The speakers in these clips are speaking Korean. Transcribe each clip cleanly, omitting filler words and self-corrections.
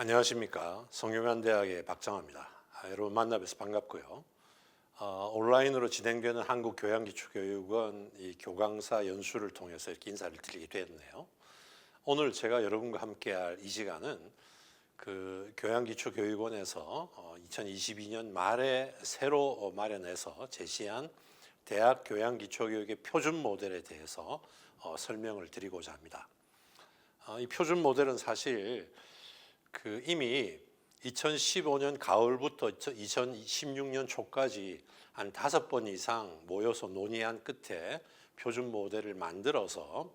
안녕하십니까. 성균관대학의 박정화입니다. 여러분 만나뵈서 반갑고요. 온라인으로 진행되는 한국교양기초교육원 이 교강사 연수를 통해서 이렇게 인사를 드리게 되었네요. 오늘 제가 여러분과 함께할 이 시간은 그 교양기초교육원에서 2022년 말에 새로 마련해서 제시한 대학 교양기초교육의 표준 모델에 대해서 설명을 드리고자 합니다. 이 표준 모델은 사실 이미 2015년 가을부터 2016년 초까지 한 5번 이상 모여서 논의한 끝에 표준 모델을 만들어서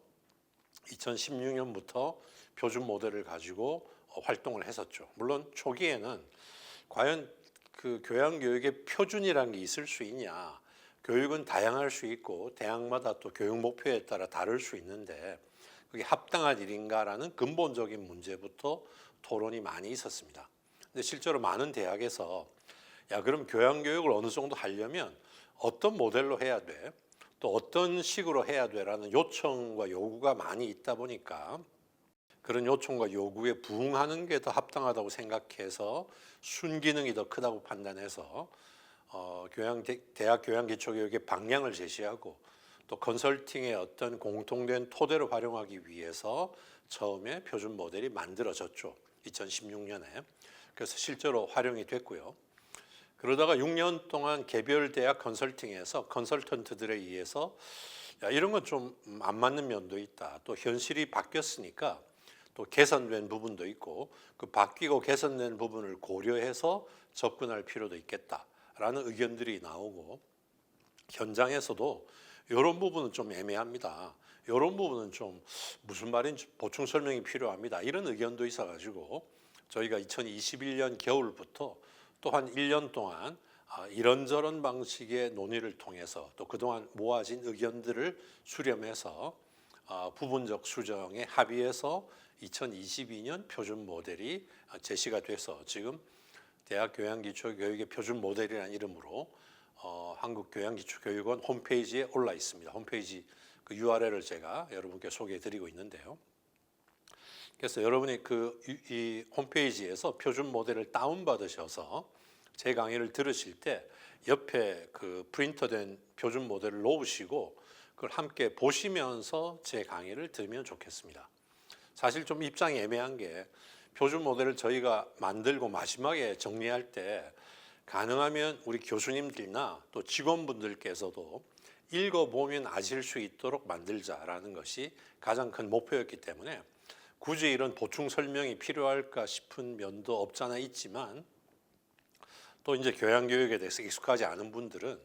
2016년부터 표준 모델을 가지고 활동을 했었죠. 물론 초기에는 과연 그 교양교육의 표준이라는 게 있을 수 있냐, 교육은 다양할 수 있고 대학마다 또 교육 목표에 따라 다를 수 있는데 그게 합당한 일인가라는 근본적인 문제부터 토론이 많이 있었습니다. 근데 실제로 많은 대학에서 그럼 교양교육을 어느 정도 하려면 어떤 모델로 해야 돼? 또 어떤 식으로 해야 돼라는 요청과 요구가 많이 있다 보니까 그런 요청과 요구에 부응하는 게 더 합당하다고 생각해서 순기능이 더 크다고 판단해서 대학 교양기초교육의 방향을 제시하고 또 컨설팅의 어떤 공통된 토대로 활용하기 위해서 처음에 표준 모델이 만들어졌죠. 2016년에. 그래서 실제로 활용이 됐고요. 그러다가 6년 동안 개별 대학 컨설팅에서 컨설턴트들에 의해서 이런 건 좀 안 맞는 면도 있다. 또 현실이 바뀌었으니까 또 개선된 부분도 있고 그 바뀌고 개선된 부분을 고려해서 접근할 필요도 있겠다라는 의견들이 나오고 현장에서도 이런 부분은 좀 애매합니다. 이런 부분은 좀 무슨 말인지 보충 설명이 필요합니다. 이런 의견도 있어가지고 저희가 2021년 겨울부터 또 한 1년 동안 이런저런 방식의 논의를 통해서 또 그동안 모아진 의견들을 수렴해서 부분적 수정에 합의해서 2022년 표준 모델이 제시가 돼서 지금 대학 교양기초교육의 표준 모델이라는 이름으로 한국교양기초교육원 홈페이지에 올라 있습니다. 홈페이지 그 URL을 제가 여러분께 소개해드리고 있는데요. 그래서 여러분이 이 홈페이지에서 표준 모델을 다운받으셔서 제 강의를 들으실 때 옆에 그 프린터된 표준 모델을 놓으시고 그걸 함께 보시면서 제 강의를 들으면 좋겠습니다. 사실 좀 입장이 애매한 게 표준 모델을 저희가 만들고 마지막에 정리할 때 가능하면 우리 교수님들이나 또 직원분들께서도 읽어보면 아실 수 있도록 만들자라는 것이 가장 큰 목표였기 때문에 굳이 이런 보충 설명이 필요할까 싶은 면도 없잖아 있지만 또 이제 교양교육에 대해서 익숙하지 않은 분들은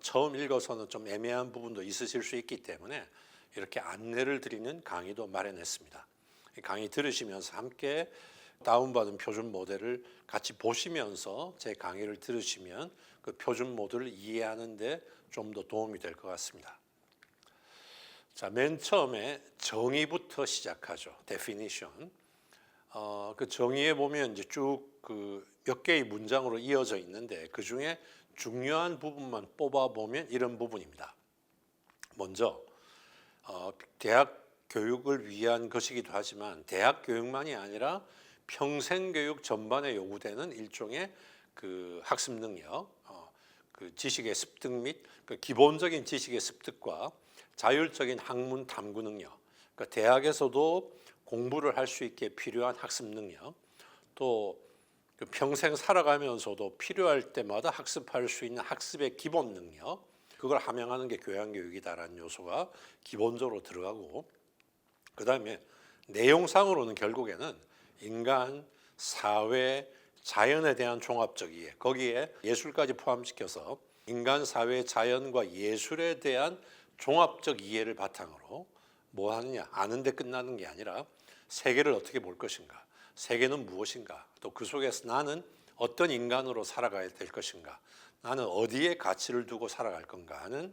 처음 읽어서는 좀 애매한 부분도 있으실 수 있기 때문에 이렇게 안내를 드리는 강의도 마련했습니다. 강의 들으시면서 함께 다운받은 표준 모델을 같이 보시면서 제 강의를 들으시면 그 표준 모델을 이해하는 데 좀 더 도움이 될 것 같습니다. 자, 맨 처음에 정의부터 시작하죠. definition. 그 정의에 보면 이제 쭉 그 몇 개의 문장으로 이어져 있는데 그 중에 중요한 부분만 뽑아 보면 이런 부분입니다. 먼저 대학 교육을 위한 것이기도 하지만 대학 교육만이 아니라 평생 교육 전반에 요구되는 일종의 그 학습 능력, 그 지식의 습득 및 그 기본적인 지식의 습득과 자율적인 학문 탐구 능력, 그러니까 대학에서도 공부를 할 수 있게 필요한 학습 능력, 또 그 평생 살아가면서도 필요할 때마다 학습할 수 있는 학습의 기본 능력, 그걸 함양하는 게 교양교육이다라는 요소가 기본적으로 들어가고 그 다음에 내용상으로는 결국에는 인간, 사회, 자연에 대한 종합적 이해, 거기에 예술까지 포함시켜서 인간, 사회, 자연과 예술에 대한 종합적 이해를 바탕으로 뭐 하느냐, 아는데 끝나는 게 아니라 세계를 어떻게 볼 것인가, 세계는 무엇인가, 또 그 속에서 나는 어떤 인간으로 살아가야 될 것인가, 나는 어디에 가치를 두고 살아갈 건가 하는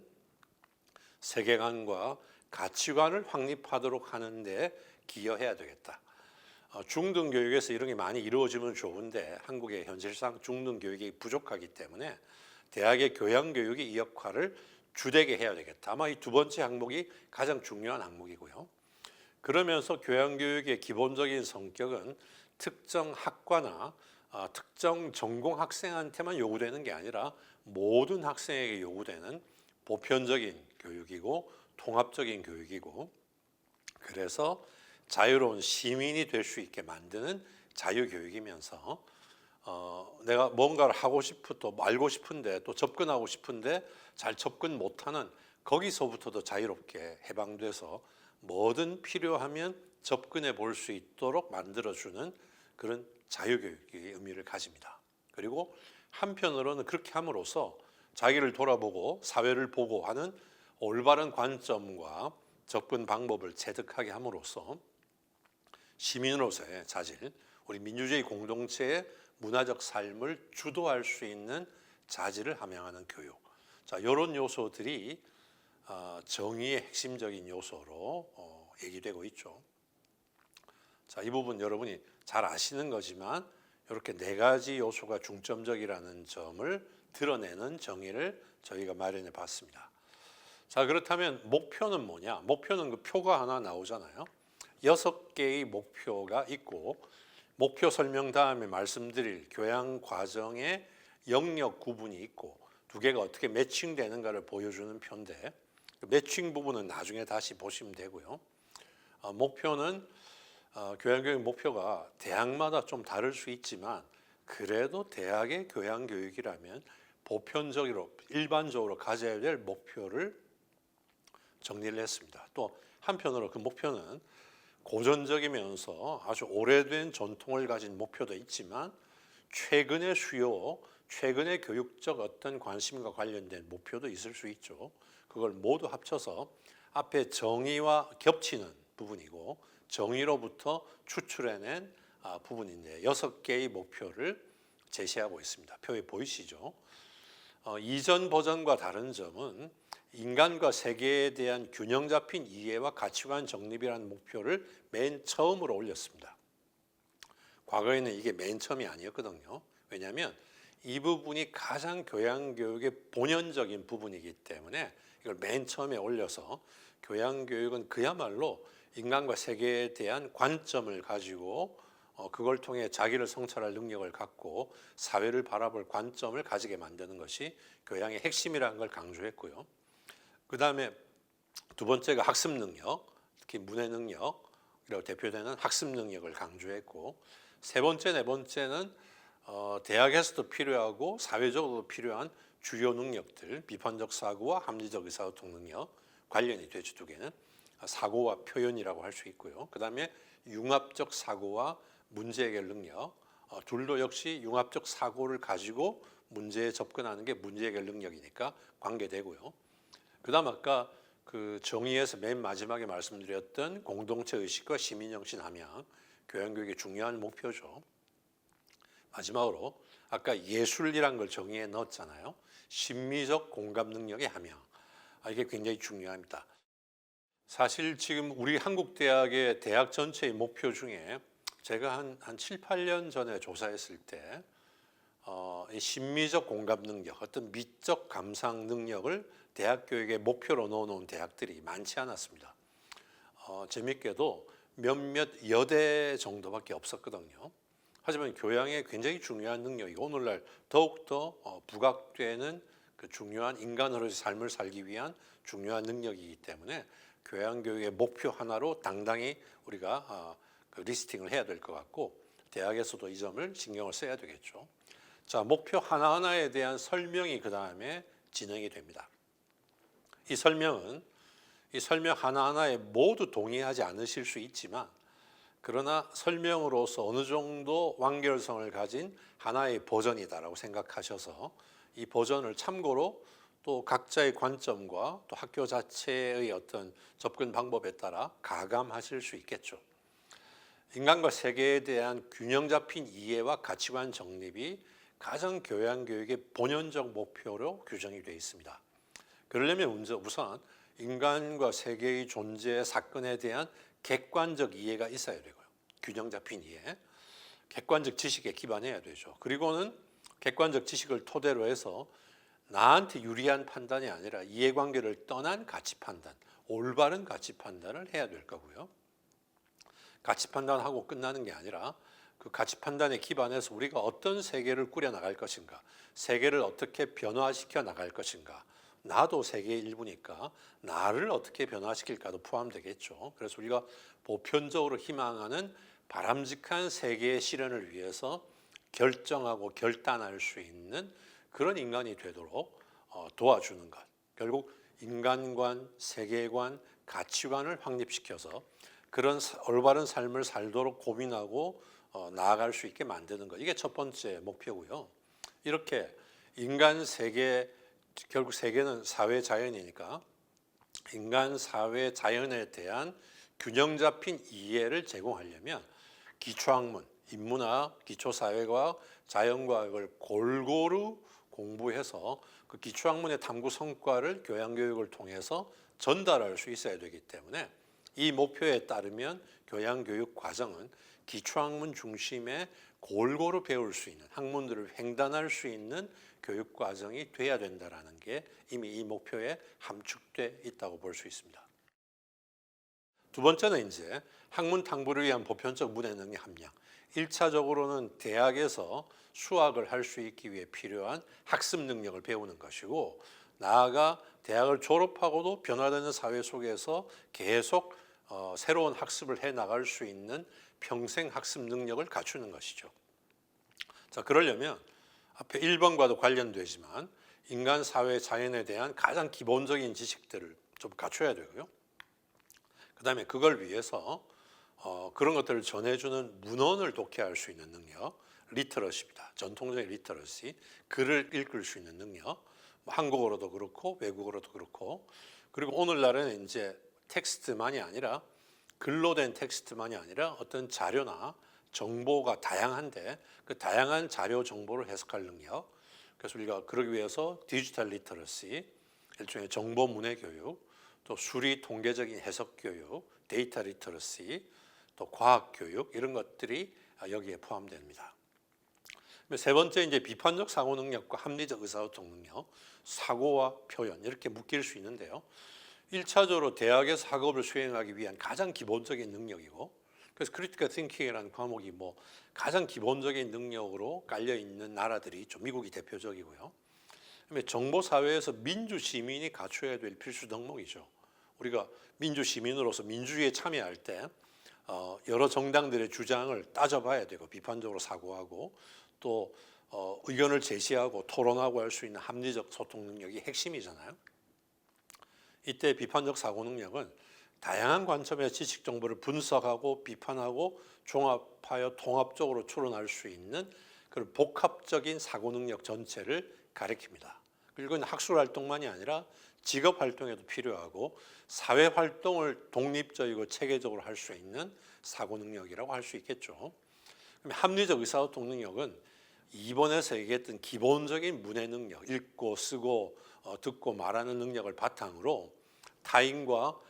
세계관과 가치관을 확립하도록 하는데 기여해야 되겠다. 중등교육에서 이런 게 많이 이루어지면 좋은데 한국의 현실상 중등교육이 부족하기 때문에 대학의 교양교육이 이 역할을 주되게 해야 되겠다. 아마 이 두 번째 항목이 가장 중요한 항목이고요. 그러면서 교양교육의 기본적인 성격은 특정 학과나 특정 전공 학생한테만 요구되는 게 아니라 모든 학생에게 요구되는 보편적인 교육이고 통합적인 교육이고, 그래서 자유로운 시민이 될 수 있게 만드는 자유교육이면서 내가 뭔가를 하고 싶고 또 알고 싶은데 또 접근하고 싶은데 잘 접근 못하는, 거기서부터도 자유롭게 해방돼서 뭐든 필요하면 접근해 볼 수 있도록 만들어주는 그런 자유교육의 의미를 가집니다. 그리고 한편으로는 그렇게 함으로써 자기를 돌아보고 사회를 보고 하는 올바른 관점과 접근 방법을 체득하게 함으로써 시민으로서의 자질, 우리 민주주의 공동체의 문화적 삶을 주도할 수 있는 자질을 함양하는 교육. 자, 이런 요소들이 정의의 핵심적인 요소로 얘기되고 있죠. 자, 이 부분 여러분이 잘 아시는 거지만 이렇게 네 가지 요소가 중점적이라는 점을 드러내는 정의를 저희가 마련해 봤습니다. 자, 그렇다면 목표는 뭐냐? 목표는 그 표가 하나 나오잖아요. 6개의 목표가 있고, 목표 설명 다음에 말씀드릴 교양 과정의 영역 구분이 있고, 두 개가 어떻게 매칭되는가를 보여주는 표인데, 매칭 부분은 나중에 다시 보시면 되고요. 목표는 교양교육 목표가 대학마다 좀 다를 수 있지만, 그래도 대학의 교양교육이라면 보편적으로 일반적으로 가져야 될 목표를 정리를 했습니다. 또 한편으로 그 목표는 고전적이면서 아주 오래된 전통을 가진 목표도 있지만, 최근의 수요, 최근의 교육적 어떤 관심과 관련된 목표도 있을 수 있죠. 그걸 모두 합쳐서 앞에 정의와 겹치는 부분이고 정의로부터 추출해낸 부분인데 6개의 목표를 제시하고 있습니다. 표에 보이시죠? 이전 버전과 다른 점은 인간과 세계에 대한 균형 잡힌 이해와 가치관 정립이라는 목표를 맨 처음으로 올렸습니다. 과거에는 이게 맨 처음이 아니었거든요. 왜냐하면 이 부분이 가장 교양교육의 본연적인 부분이기 때문에 이걸 맨 처음에 올려서 교양교육은 그야말로 인간과 세계에 대한 관점을 가지고 그걸 통해 자기를 성찰할 능력을 갖고 사회를 바라볼 관점을 가지게 만드는 것이 교양의 핵심이라는 걸 강조했고요. 그 다음에 두 번째가 학습 능력, 특히 문해 능력이라고 대표되는 학습 능력을 강조했고, 세 번째, 네 번째는 대학에서도 필요하고 사회적으로도 필요한 주요 능력들, 비판적 사고와 합리적 의사소통 능력 관련이 되죠. 두 개는 사고와 표현이라고 할 수 있고요. 그 다음에 융합적 사고와 문제 해결 능력, 둘도 역시 융합적 사고를 가지고 문제에 접근하는 게 문제 해결 능력이니까 관계되고요. 그 다음 아까 그 정의에서 맨 마지막에 말씀드렸던 공동체 의식과 시민정신 함양, 교양교육의 중요한 목표죠. 마지막으로 아까 예술이란 걸 정의에 넣었잖아요. 심미적 공감 능력의 함양, 이게 굉장히 중요합니다. 사실 지금 우리 한국 대학의 대학 전체의 목표 중에 제가 한 7, 8년 전에 조사했을 때 이 심미적 공감 능력, 어떤 미적 감상 능력을 대학 교육의 목표로 넣어놓은 대학들이 많지 않았습니다. 재밌게도 몇몇 여대 정도밖에 없었거든요. 하지만 교양에 굉장히 중요한 능력이고 오늘날 더욱더 부각되는 그 중요한 인간으로의 삶을 살기 위한 중요한 능력이기 때문에 교양교육의 목표 하나로 당당히 우리가 그 리스팅을 해야 될 것 같고 대학에서도 이 점을 신경을 써야 되겠죠. 자, 목표 하나하나에 대한 설명이 그 다음에 진행이 됩니다. 이 설명 하나하나에 모두 동의하지 않으실 수 있지만 그러나 설명으로서 어느 정도 완결성을 가진 하나의 버전이다라고 생각하셔서 이 버전을 참고로 또 각자의 관점과 또 학교 자체의 어떤 접근 방법에 따라 가감하실 수 있겠죠. 인간과 세계에 대한 균형 잡힌 이해와 가치관 정립이 가장 교양교육의 본연적 목표로 규정이 되어 있습니다. 그러려면 우선 인간과 세계의 존재 사건에 대한 객관적 이해가 있어야 되고요. 균형 잡힌 이해, 객관적 지식에 기반해야 되죠. 그리고는 객관적 지식을 토대로 해서 나한테 유리한 판단이 아니라 이해관계를 떠난 가치 판단, 올바른 가치 판단을 해야 될 거고요. 가치 판단하고 끝나는 게 아니라 그 가치 판단에 기반해서 우리가 어떤 세계를 꾸려 나갈 것인가, 세계를 어떻게 변화시켜 나갈 것인가, 나도 세계의 일부니까 나를 어떻게 변화시킬까도 포함되겠죠. 그래서 우리가 보편적으로 희망하는 바람직한 세계의 실현을 위해서 결정하고 결단할 수 있는 그런 인간이 되도록 도와주는 것. 결국 인간관, 세계관, 가치관을 확립시켜서 그런 올바른 삶을 살도록 고민하고 나아갈 수 있게 만드는 것. 이게 첫 번째 목표고요. 이렇게 인간 세계, 결국 세계는 사회 자연이니까 인간 사회 자연에 대한 균형 잡힌 이해를 제공하려면 기초학문, 인문학, 기초사회과학, 자연과학을 골고루 공부해서 그 기초학문의 탐구 성과를 교양교육을 통해서 전달할 수 있어야 되기 때문에 이 목표에 따르면 교양교육 과정은 기초학문 중심의 골고루 배울 수 있는 학문들을 횡단할 수 있는 교육 과정이 돼야 된다는 게 이미 이 목표에 함축돼 있다고 볼 수 있습니다. 두 번째는 이제 학문 탐구를 위한 보편적 문해 능력 함량. 1차적으로는 대학에서 수학을 할 수 있기 위해 필요한 학습 능력을 배우는 것이고, 나아가 대학을 졸업하고도 변화되는 사회 속에서 계속 새로운 학습을 해 나갈 수 있는 평생 학습 능력을 갖추는 것이죠. 자, 그러려면 앞에 1번과도 관련되지만 인간 사회 자연에 대한 가장 기본적인 지식들을 좀 갖춰야 되고요. 그다음에 그걸 위해서 그런 것들을 전해주는 문헌을 독해할 수 있는 능력, 리터러시입니다. 전통적인 리터러시, 글을 읽을 수 있는 능력, 한국어로도 그렇고 외국어로도 그렇고, 그리고 오늘날에는 이제 텍스트만이 아니라 글로 된 텍스트만이 아니라 어떤 자료나 정보가 다양한데 그 다양한 자료 정보를 해석할 능력. 그래서 우리가 그러기 위해서 디지털 리터러시, 일종의 정보 문해 교육, 또 수리 통계적인 해석 교육, 데이터 리터러시, 또 과학 교육 이런 것들이 여기에 포함됩니다. 세 번째 이제 비판적 사고 능력과 합리적 의사소통 능력, 사고와 표현 이렇게 묶일 수 있는데요. 1차적으로 대학에서 학업을 수행하기 위한 가장 기본적인 능력이고, 그래서 크리티컬 띵킹이라는 과목이 가장 기본적인 능력으로 깔려 있는 나라들이 좀 미국이 대표적이고요. 그다음에 정보 사회에서 민주 시민이 갖춰야 될 필수 덕목이죠. 우리가 민주 시민으로서 민주주의에 참여할 때 여러 정당들의 주장을 따져봐야 되고 비판적으로 사고하고 또 의견을 제시하고 토론하고 할 수 있는 합리적 소통 능력이 핵심이잖아요. 이때 비판적 사고 능력은 다양한 관점의 지식 정보를 분석하고 비판하고 종합하여 통합적으로 추론할 수 있는 그런 복합적인 사고 능력 전체를 가리킵니다. 그리고 학술 활동만이 아니라 직업 활동에도 필요하고 사회 활동을 독립적이고 체계적으로 할 수 있는 사고 능력이라고 할 수 있겠죠. 합리적 의사소통 능력은 이번에서 얘기했던 기본적인 문해 능력, 읽고 쓰고 듣고 말하는 능력을 바탕으로 타인과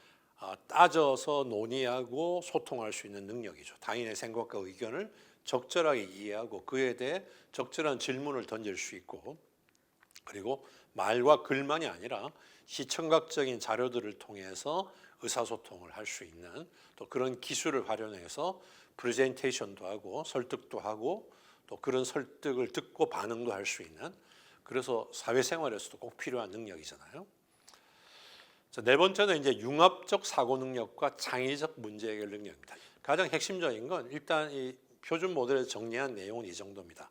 따져서 논의하고 소통할 수 있는 능력이죠. 타인의 생각과 의견을 적절하게 이해하고 그에 대해 적절한 질문을 던질 수 있고, 그리고 말과 글만이 아니라 시청각적인 자료들을 통해서 의사소통을 할 수 있는 또 그런 기술을 활용해서 프레젠테이션도 하고 설득도 하고 또 그런 설득을 듣고 반응도 할 수 있는, 그래서 사회생활에서도 꼭 필요한 능력이잖아요. 자, 네 번째는 이제 융합적 사고 능력과 창의적 문제 해결 능력입니다. 가장 핵심적인 건 일단 이 표준 모델에서 정리한 내용은 이 정도입니다.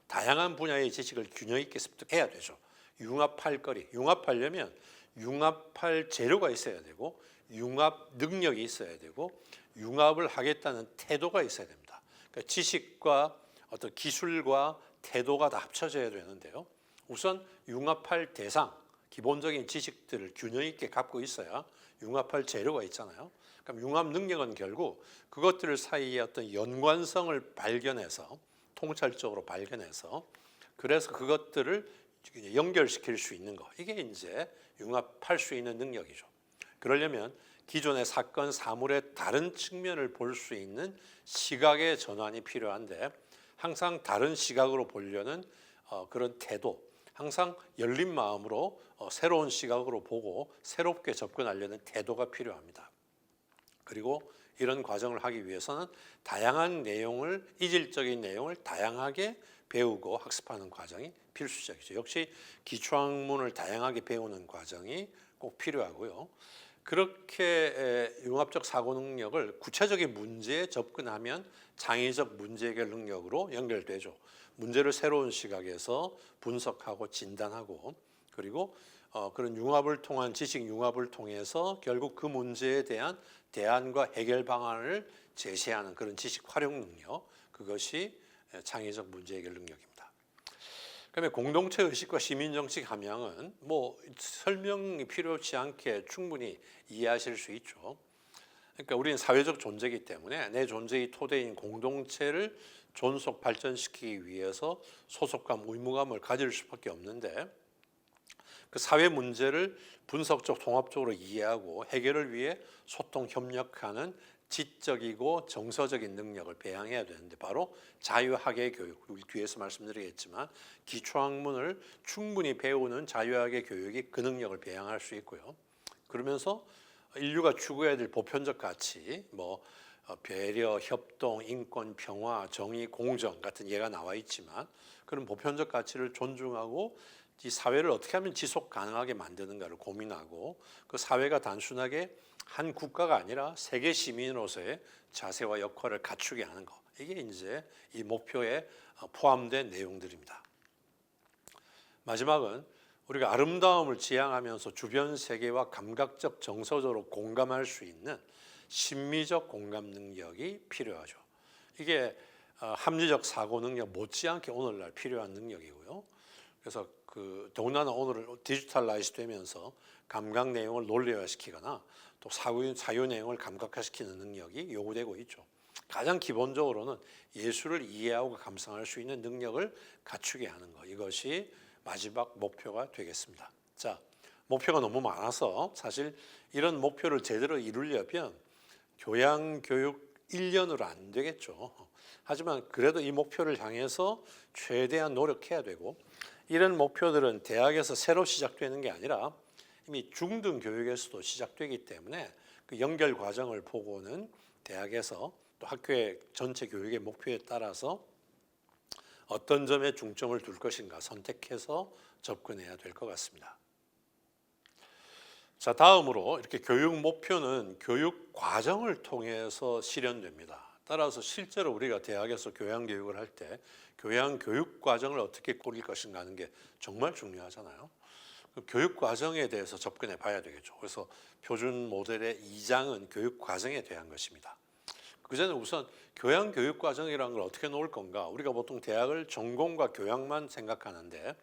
다양한 분야의 지식을 균형 있게 습득해야 되죠. 융합할 거리, 융합하려면 융합할 재료가 있어야 되고 융합 능력이 있어야 되고 융합을 하겠다는 태도가 있어야 됩니다. 그러니까 지식과 어떤 기술과 태도가 다 합쳐져야 되는데요. 우선 융합할 대상, 기본적인 지식들을 균형 있게 갖고 있어야 융합할 재료가 있잖아요. 그럼 융합 능력은 결국 그것들 사이에 어떤 연관성을 발견해서 통찰적으로 발견해서 그래서 그것들을 연결시킬 수 있는 거, 이게 이제 융합할 수 있는 능력이죠. 그러려면 기존의 사건, 사물의 다른 측면을 볼 수 있는 시각의 전환이 필요한데 항상 다른 시각으로 보려는 그런 태도, 항상 열린 마음으로 새로운 시각으로 보고 새롭게 접근하려는 태도가 필요합니다. 그리고 이런 과정을 하기 위해서는 다양한 내용을, 이질적인 내용을 다양하게 배우고 학습하는 과정이 필수적이죠. 역시 기초학문을 다양하게 배우는 과정이 꼭 필요하고요. 그렇게 융합적 사고 능력을 구체적인 문제에 접근하면 창의적 문제 해결 능력으로 연결되죠. 문제를 새로운 시각에서 분석하고 진단하고, 그리고 그런 융합을 통한 지식 융합을 통해서 결국 그 문제에 대한 대안과 해결 방안을 제시하는 그런 지식 활용 능력, 그것이 창의적 문제 해결 능력입니다. 그다음에 공동체 의식과 시민 정책 함양은 뭐 설명이 필요치 않게 충분히 이해하실 수 있죠. 그러니까 우리는 사회적 존재이기 때문에 내 존재의 토대인 공동체를 존속 발전시키기 위해서 소속감, 의무감을 가질 수밖에 없는데, 그 사회 문제를 분석적, 통합적으로 이해하고 해결을 위해 소통, 협력하는 지적이고 정서적인 능력을 배양해야 되는데, 바로 자유학의 교육, 뒤에서 말씀드리겠지만 기초학문을 충분히 배우는 자유학의 교육이 그 능력을 배양할 수 있고요. 그러면서 인류가 추구해야 될 보편적 가치, 배려, 협동, 인권, 평화, 정의, 공정 같은 예가 나와 있지만, 그런 보편적 가치를 존중하고 이 사회를 어떻게 하면 지속 가능하게 만드는가를 고민하고, 그 사회가 단순하게 한 국가가 아니라 세계 시민으로서의 자세와 역할을 갖추게 하는 것, 이게 이제 이 목표에 포함된 내용들입니다. 마지막은 우리가 아름다움을 지향하면서 주변 세계와 감각적 정서적으로 공감할 수 있는 심미적 공감 능력이 필요하죠. 이게 합리적 사고 능력 못지않게 오늘날 필요한 능력이고요. 그래서 더군다나 오늘 디지털라이즈 되면서 감각 내용을 논리화시키거나 또 사유 내용을 감각화시키는 능력이 요구되고 있죠. 가장 기본적으로는 예술을 이해하고 감상할 수 있는 능력을 갖추게 하는 것, 이것이 마지막 목표가 되겠습니다. 자, 목표가 너무 많아서 사실 이런 목표를 제대로 이루려면 교양교육 1년으로 안 되겠죠. 하지만 그래도 이 목표를 향해서 최대한 노력해야 되고, 이런 목표들은 대학에서 새로 시작되는 게 아니라 이미 중등 교육에서도 시작되기 때문에 그 연결 과정을 보고는 대학에서 또 학교의 전체 교육의 목표에 따라서 어떤 점에 중점을 둘 것인가 선택해서 접근해야 될 것 같습니다. 자, 다음으로 이렇게 교육 목표는 교육 과정을 통해서 실현됩니다. 따라서 실제로 우리가 대학에서 교양 교육을 할 때 교양 교육 과정을 어떻게 꾸릴 것인가 하는 게 정말 중요하잖아요. 교육 과정에 대해서 접근해 봐야 되겠죠. 그래서 표준 모델의 2장은 교육 과정에 대한 것입니다. 그전에 우선 교양 교육 과정이라는 걸 어떻게 놓을 건가? 우리가 보통 대학을 전공과 교양만 생각하는데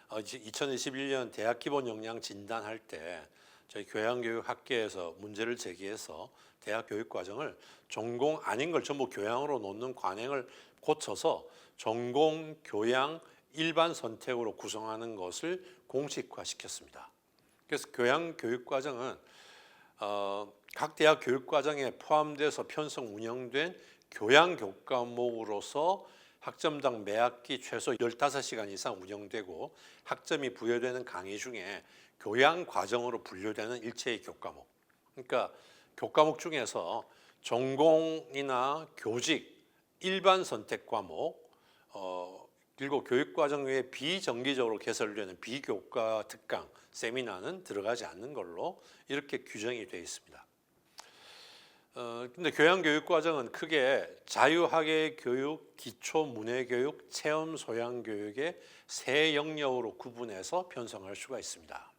2021년 대학 기본 역량 진단할 때 저희 교양교육학계에서 문제를 제기해서 대학 교육 과정을 전공 아닌 걸 전부 교양으로 놓는 관행을 고쳐서 전공, 교양, 일반 선택으로 구성하는 것을 공식화시켰습니다. 그래서 교양 교육 과정은 각 대학 교육 과정에 포함돼서 편성 운영된 교양 교과목으로서 학점당 매 학기 최소 15시간 이상 운영되고 학점이 부여되는 강의 중에 교양 과정으로 분류되는 일체의 교과목. 그러니까 교과목 중에서 전공이나 교직, 일반 선택 과목, 그리고 교육과정 외에 비정기적으로 개설되는 비교과 특강, 세미나는 들어가지 않는 걸로 이렇게 규정이 되어 있습니다. 근데 교양교육과정은 크게 자유학예 교육, 기초문해교육, 체험소양교육의 세 영역으로 구분해서 편성할 수가 있습니다.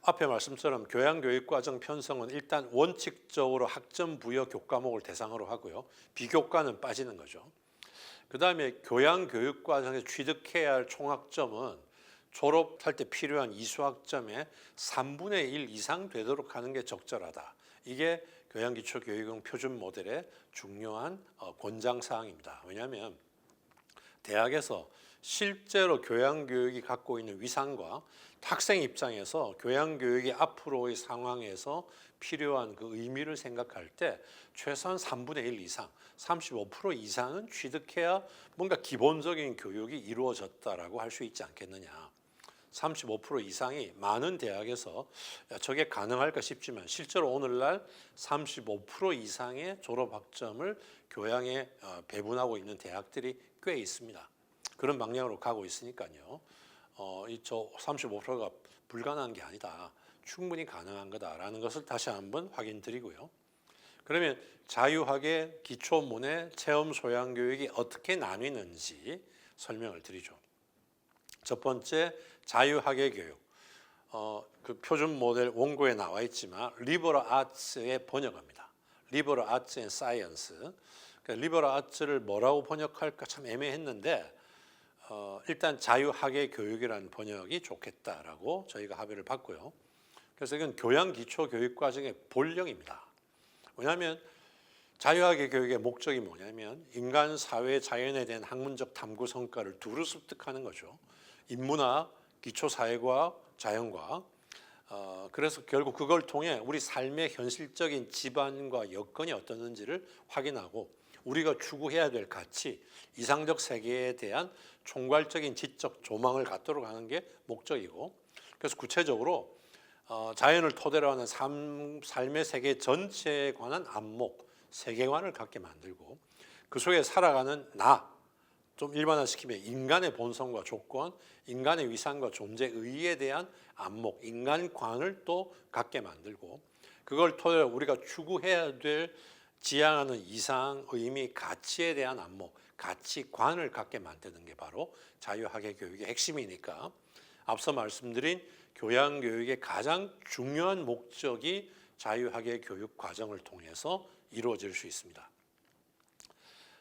앞에 말씀처럼 교양교육과정 편성은 일단 원칙적으로 학점 부여 교과목을 대상으로 하고요. 비교과는 빠지는 거죠. 그 다음에 교양교육과정에 취득해야 할 총학점은 졸업할 때 필요한 이수학점의 3분의 1 이상 되도록 하는 게 적절하다. 이게 교양기초교육용 표준 모델의 중요한 권장사항입니다. 왜냐하면 대학에서 실제로 교양교육이 갖고 있는 위상과 학생 입장에서 교양교육이 앞으로의 상황에서 필요한 그 의미를 생각할 때 최소한 3분의 1 이상, 35% 이상은 취득해야 뭔가 기본적인 교육이 이루어졌다라고 할 수 있지 않겠느냐. 35% 이상이 많은 대학에서 저게 가능할까 싶지만 실제로 오늘날 35% 이상의 졸업학점을 교양에 배분하고 있는 대학들이 꽤 있습니다. 그런 방향으로 가고 있으니까요. 저 35%가 불가능한 게 아니다. 충분히 가능한 거다라는 것을 다시 한번 확인드리고요. 그러면 자유학의 기초문해 체험 소양 교육이 어떻게 나뉘는지 설명을 드리죠. 첫 번째 자유학의 교육. 그 표준 모델 원고에 나와 있지만 리버럴 아츠의 번역어입니다. 리버럴 아츠 앤 사이언스. 리버럴 아츠를 뭐라고 번역할까 참 애매했는데 일단 자유학의 교육이라는 번역이 좋겠다라고 저희가 합의를 봤고요. 그래서 이건 교양 기초 교육 과정의 본령입니다. 왜냐하면 자유학의 교육의 목적이 뭐냐면 인간, 사회, 자연에 대한 학문적 탐구 성과를 두루 습득하는 거죠. 인문학, 기초사회과학, 자연과학. 그래서 결국 그걸 통해 우리 삶의 현실적인 지반과 여건이 어떠는지를 확인하고 우리가 추구해야 될 가치, 이상적 세계에 대한 총괄적인 지적 조망을 갖도록 하는 게 목적이고, 그래서 구체적으로 자연을 토대로 하는 삶의 세계 전체에 관한 안목, 세계관을 갖게 만들고 그 속에 살아가는 좀 일반화시키면 인간의 본성과 조건, 인간의 위상과 존재 의의에 대한 안목, 인간관을 또 갖게 만들고 그걸 토대로 우리가 추구해야 될 지향하는 이상, 의미, 가치에 대한 안목, 가치관을 갖게 만드는 게 바로 자유학의 교육의 핵심이니까 앞서 말씀드린 교양교육의 가장 중요한 목적이 자유학의 교육 과정을 통해서 이루어질 수 있습니다.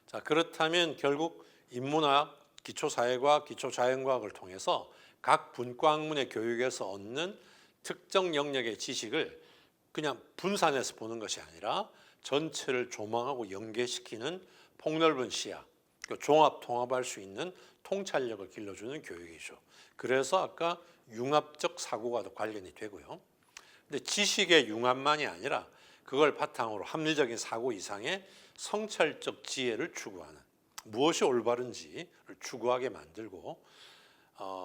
자, 그렇다면 결국 인문학, 기초사회과학, 기초자연과학을 통해서 각 분과학문의 교육에서 얻는 특정 영역의 지식을 그냥 분산해서 보는 것이 아니라 전체를 조망하고 연계시키는 폭넓은 시야, 종합 통합할 수 있는 통찰력을 길러주는 교육이죠. 그래서 아까 융합적 사고가 관련이 되고요. 근데 지식의 융합만이 아니라 그걸 바탕으로 합리적인 사고 이상의 성찰적 지혜를 추구하는 무엇이 올바른지를 추구하게 만들고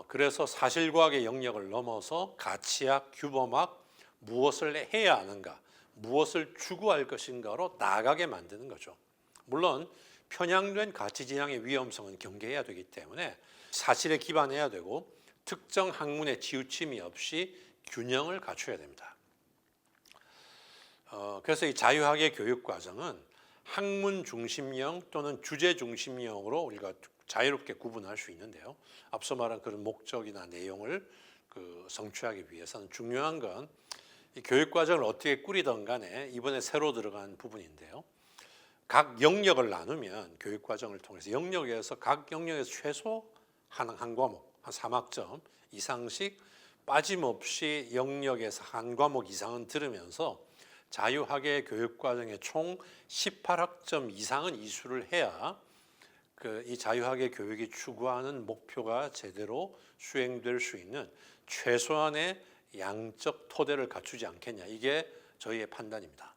그래서 사실과학의 영역을 넘어서 가치학, 규범학, 무엇을 해야 하는가, 무엇을 추구할 것인가로 나아가게 만드는 거죠. 물론 편향된 가치 지향의 위험성은 경계해야 되기 때문에 사실에 기반해야 되고 특정 학문의 치우침이 없이 균형을 갖춰야 됩니다. 그래서 이 자유학의 교육 과정은 학문 중심형 또는 주제 중심형으로 우리가 자유롭게 구분할 수 있는데요. 앞서 말한 그런 목적이나 내용을 성취하기 위해서는 중요한 건 이 교육 과정을 어떻게 꾸리든 간에 이번에 새로 들어간 부분인데요. 각 영역을 나누면 교육 과정을 통해서 각 영역에서 최소 한 과목, 한 3학점 이상씩 빠짐없이 영역에서 한 과목 이상은 들으면서 자유학의 교육 과정에 총 18학점 이상은 이수를 해야 이 자유학의 교육이 추구하는 목표가 제대로 수행될 수 있는 최소한의 양적 토대를 갖추지 않겠냐. 이게 저희의 판단입니다.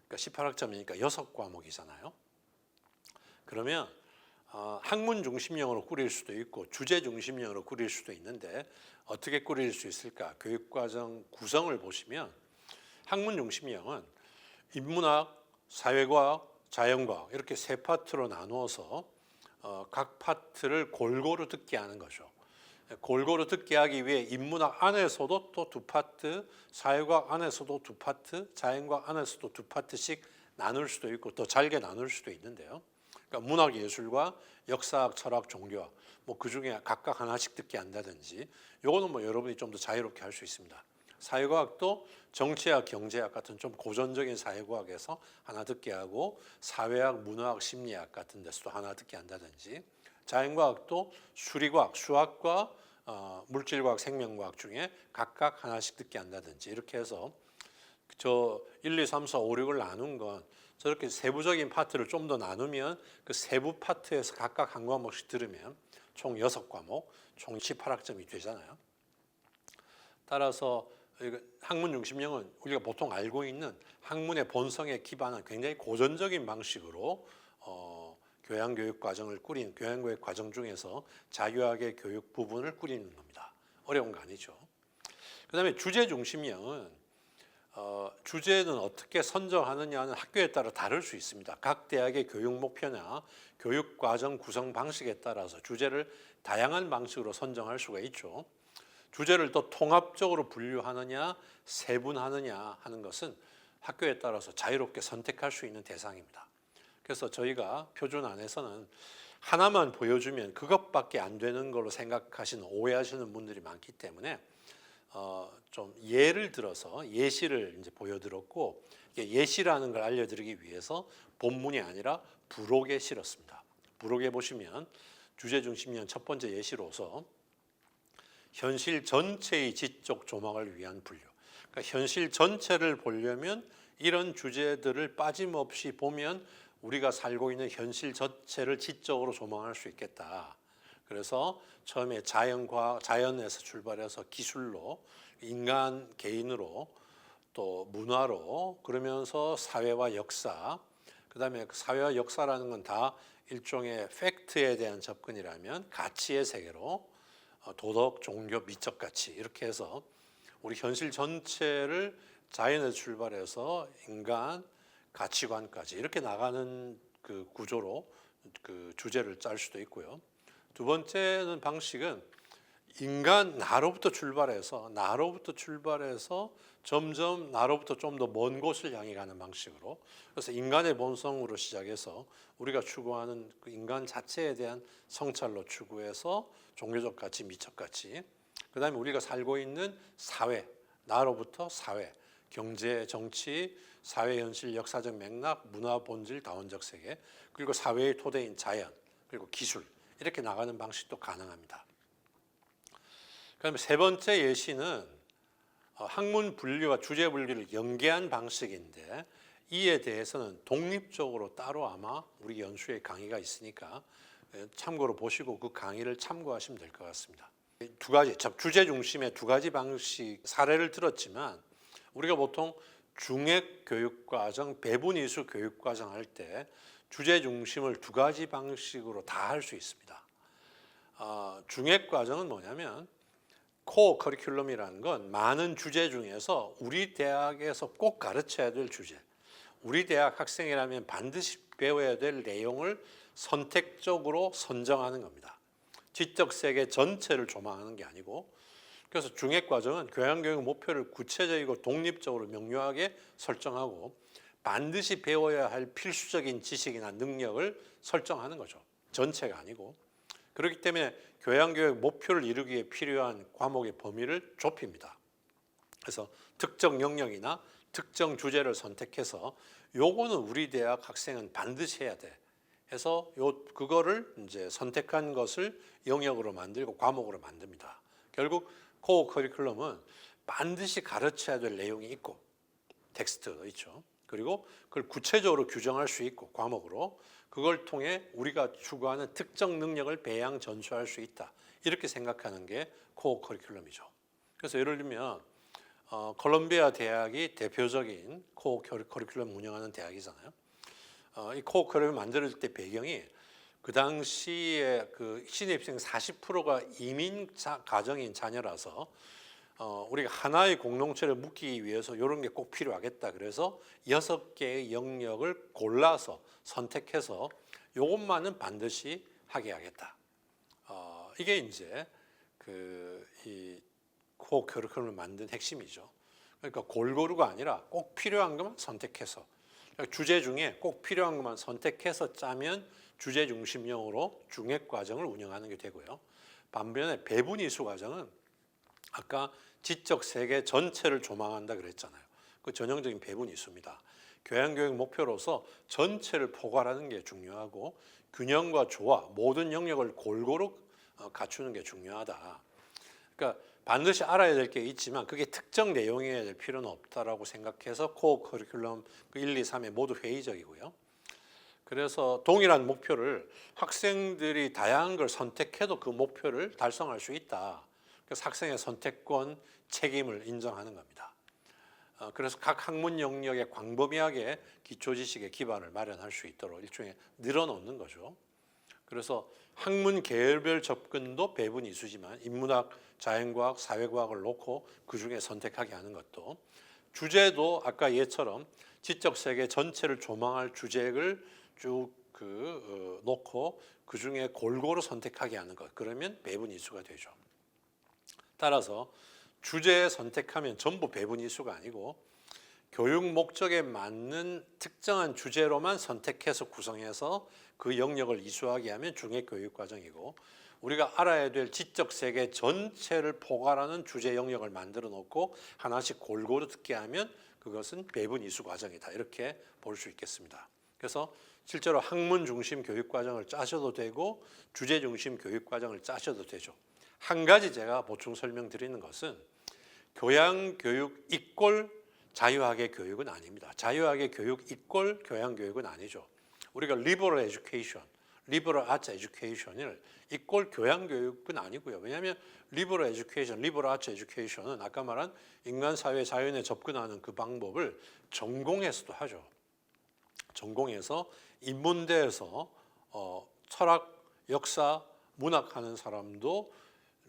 그러니까 18학점이니까 6과목이잖아요. 그러면 학문 중심형으로 꾸릴 수도 있고 주제 중심형으로 꾸릴 수도 있는데 어떻게 꾸릴 수 있을까? 교육과정 구성을 보시면 학문 중심형은 인문학, 사회과학, 자연과학 이렇게 세 파트로 나누어서 각 파트를 골고루 듣게 하는 거죠. 골고루 듣게 하기 위해 인문학 안에서도 또 두 파트, 사회과학 안에서도 두 파트, 자연과학 안에서도 두 파트씩 나눌 수도 있고 또 잘게 나눌 수도 있는데요. 그러니까 문학, 예술과 역사학, 철학, 종교학 그 중에 각각 하나씩 듣게 한다든지 요거는 여러분이 좀 더 자유롭게 할 수 있습니다. 사회과학도 정치학, 경제학 같은 좀 고전적인 사회과학에서 하나 듣게 하고 사회학, 문화학, 심리학 같은 데서도 하나 듣게 한다든지 자연과학도 수리과학, 수학과 물질과학, 생명과학 중에 각각 하나씩 듣게 한다든지 이렇게 해서 1, 2, 3, 4, 5, 6을 나눈 건 저렇게 세부적인 파트를 좀 더 나누면 그 세부 파트에서 각각 한 과목씩 들으면 총 6과목, 총 18학점이 되잖아요. 따라서 학문 중심형은 우리가 보통 알고 있는 학문의 본성에 기반한 굉장히 고전적인 방식으로 교양교육 과정을 꾸린 교양교육 과정 중에서 자유학의 교육 부분을 꾸리는 겁니다. 어려운 거 아니죠. 그다음에 주제 중심형은 주제는 어떻게 선정하느냐는 학교에 따라 다를 수 있습니다. 각 대학의 교육 목표나 교육 과정 구성 방식에 따라서 주제를 다양한 방식으로 선정할 수가 있죠. 주제를 또 통합적으로 분류하느냐 세분하느냐 하는 것은 학교에 따라서 자유롭게 선택할 수 있는 대상입니다. 그래서 저희가 표준 안에서는 하나만 보여주면 그것밖에 안 되는 걸로 생각하시는 오해하시는 분들이 많기 때문에 좀 예를 들어서 예시를 이제 보여드렸고, 예시라는 걸 알려드리기 위해서 본문이 아니라 부록에 실었습니다. 부록에 보시면 주제 중심형 첫 번째 예시로서 현실 전체의 지적 조망을 위한 분류. 그러니까 현실 전체를 보려면 이런 주제들을 빠짐없이 보면 우리가 살고 있는 현실 전체를 지적으로 조망할 수 있겠다. 그래서 처음에 자연에서 출발해서 기술로, 인간 개인으로, 또 문화로, 그러면서 사회와 역사, 그다음에 사회와 역사라는 건 다 일종의 팩트에 대한 접근이라면 가치의 세계로, 도덕, 종교, 미적 가치, 이렇게 해서 우리 현실 전체를 자연에서 출발해서 인간, 가치관까지 이렇게 나가는 그 구조로 그 주제를 짤 수도 있고요. 두 번째는 방식은 인간 나로부터 출발해서 점점 나로부터 좀 더 먼 곳을 향해 가는 방식으로, 그래서 인간의 본성으로 시작해서 우리가 추구하는 그 인간 자체에 대한 성찰로 추구해서 종교적 가치, 미적 가치, 그다음에 우리가 살고 있는 사회, 나로부터 사회, 경제, 정치, 사회 현실, 역사적 맥락, 문화 본질, 다원적 세계, 그리고 사회의 토대인 자연, 그리고 기술, 이렇게 나가는 방식도 가능합니다. 그다음에 세 번째 예시는 학문 분류와 주제 분류를 연계한 방식인데, 이에 대해서는 독립적으로 따로 아마 우리 연수회 강의가 있으니까 참고로 보시고 그 강의를 참고하시면 될 것 같습니다. 두 가지, 주제 중심의 두 가지 방식 사례를 들었지만, 우리가 보통 중액 교육과정, 배분 이수 교육과정 할 때 주제 중심을 두 가지 방식으로 다 할 수 있습니다. 중액 과정은 뭐냐면 코어 커리큘럼이라는 건 많은 주제 중에서 우리 대학에서 꼭 가르쳐야 될 주제, 우리 대학 학생이라면 반드시 배워야 될 내용을 선택적으로 선정하는 겁니다. 지적 세계 전체를 조망하는 게 아니고, 그래서 중액 과정은 교양교육 목표를 구체적이고 독립적으로 명료하게 설정하고 반드시 배워야 할 필수적인 지식이나 능력을 설정하는 거죠. 전체가 아니고. 그렇기 때문에 교양교육 목표를 이루기 위해 필요한 과목의 범위를 좁힙니다. 그래서 특정 영역이나 특정 주제를 선택해서 요거는 우리 대학 학생은 반드시 해야 돼 해서 그거를 이제 선택한 것을 영역으로 만들고 과목으로 만듭니다. 결국 코어 커리큘럼은 반드시 가르쳐야 될 내용이 있고, 텍스트도 있죠. 그리고 그걸 구체적으로 규정할 수 있고, 과목으로 그걸 통해 우리가 추구하는 특정 능력을 배양 전수할 수 있다, 이렇게 생각하는 게 코어 커리큘럼이죠. 그래서 예를 들면 콜롬비아 대학이 대표적인 코어 커리큘럼 운영하는 대학이잖아요. 이 코어 커리큘럼 만들 때 배경이 그 당시에 그 신입생 40%가 이민 가정인 자녀라서 우리가 하나의 공동체를 묶기 위해서 이런 게 꼭 필요하겠다. 그래서 6개의 영역을 골라서 선택해서 이것만은 반드시 하게 하겠다. 이게 이제 이 코어 커리큘럼을 만든 핵심이죠. 그러니까 골고루가 아니라 꼭 필요한 것만 선택해서, 주제 중에 꼭 필요한 것만 선택해서 짜면 주제 중심형으로 중액 과정을 운영하는 게 되고요. 반면에 배분 이수 과정은 아까 지적 세계 전체를 조망한다 그랬잖아요. 그 전형적인 배분 이수입니다. 교양교육 목표로서 전체를 포괄하는 게 중요하고, 균형과 조화, 모든 영역을 골고루 갖추는 게 중요하다. 그러니까 반드시 알아야 될 게 있지만 그게 특정 내용이어야 될 필요는 없다라고 생각해서 코어 커리큘럼 1, 2, 3에 모두 회의적이고요. 그래서 동일한 목표를 학생들이 다양한 걸 선택해도 그 목표를 달성할 수 있다. 그래서 학생의 선택권, 책임을 인정하는 겁니다. 그래서 각 학문 영역에 광범위하게 기초 지식의 기반을 마련할 수 있도록 일종의 늘어놓는 거죠. 그래서 학문 계열별 접근도 배분 이수지만 인문학, 자연과학, 사회과학을 놓고 그중에 선택하게 하는 것도, 주제도 아까 얘처럼 지적 세계 전체를 조망할 주제를 쭉 놓고 그중에 골고루 선택하게 하는 것, 그러면 배분 이수가 되죠. 따라서 주제 선택하면 전부 배분 이수가 아니고 교육 목적에 맞는 특정한 주제로만 선택해서 구성해서 그 영역을 이수하게 하면 중해교육과정이고, 우리가 알아야 될 지적 세계 전체를 포괄하는 주제 영역을 만들어 놓고 하나씩 골고루 듣게 하면 그것은 배분 이수 과정이다, 이렇게 볼 수 있겠습니다. 그래서 실제로 학문 중심 교육 과정을 짜셔도 되고 주제 중심 교육 과정을 짜셔도 되죠. 한 가지 제가 보충 설명드리는 것은 교양 교육 이꼴 자유학의 교육은 아닙니다. 자유학의 교육 이꼴 교양 교육은 아니죠. 우리가 리버럴 에듀케이션, 리버럴 아츠 에듀케이션을 이꼴 교양 교육은 아니고요. 왜냐하면 리버럴 에듀케이션, 리버럴 아츠 에듀케이션은 아까 말한 인간 사회 자연에 접근하는 그 방법을 전공에서도 하죠. 전공에서 인문대에서 철학, 역사, 문학 하는 사람도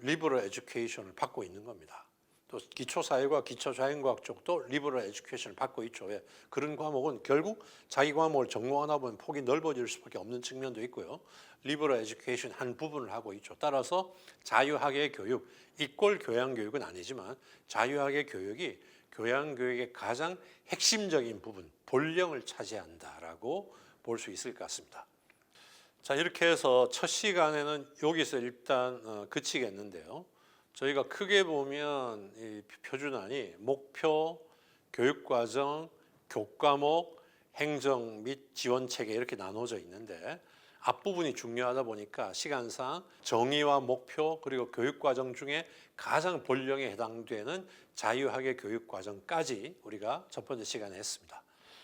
리버럴 에듀케이션을 받고 있는 겁니다. 또 기초사회과 기초자연과학 쪽도 리버럴 에듀케이션을 받고 있죠. 왜? 그런 과목은 결국 자기 과목을 전공하다 보면 폭이 넓어질 수밖에 없는 측면도 있고요. 리버럴 에듀케이션 한 부분을 하고 있죠. 따라서 자유학의 교육, 이꼴 교양교육은 아니지만 자유학의 교육이 교양교육의 가장 핵심적인 부분, 본령을 차지한다라고 볼 수 있을 것 같습니다. 자, 이렇게 해서 첫 시간에는 여기서 일단 그치겠는데요. 저희가 크게 보면 이 표준안이 목표, 교육과정, 교과목, 행정 및 지원체계 이렇게 나눠져 있는데, 앞부분이 중요하다 보니까 시간상 정의와 목표 그리고 교육과정 중에 가장 본령에 해당되는 자유학의 교육과정까지 우리가 첫 번째 시간에 했습니다.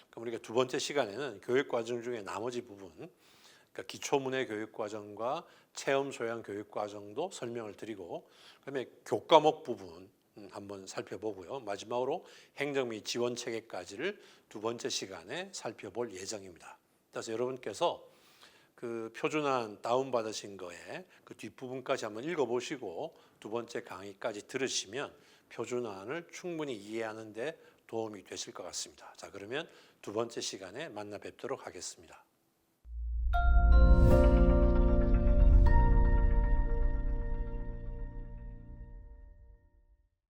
그럼 우리가 두 번째 시간에는 교육과정 중에 나머지 부분, 그러니까 기초문해 교육과정과 체험 소양 교육과정도 설명을 드리고, 그다음에 교과목 부분 한번 살펴보고요. 마지막으로 행정 및 지원 체계까지를 두 번째 시간에 살펴볼 예정입니다. 그래서 여러분께서 그 표준안 다운받으신 거에 그 뒷부분까지 한번 읽어보시고 두 번째 강의까지 들으시면 표준안을 충분히 이해하는 데 도움이 되실 것 같습니다. 자, 그러면 두 번째 시간에 만나 뵙도록 하겠습니다.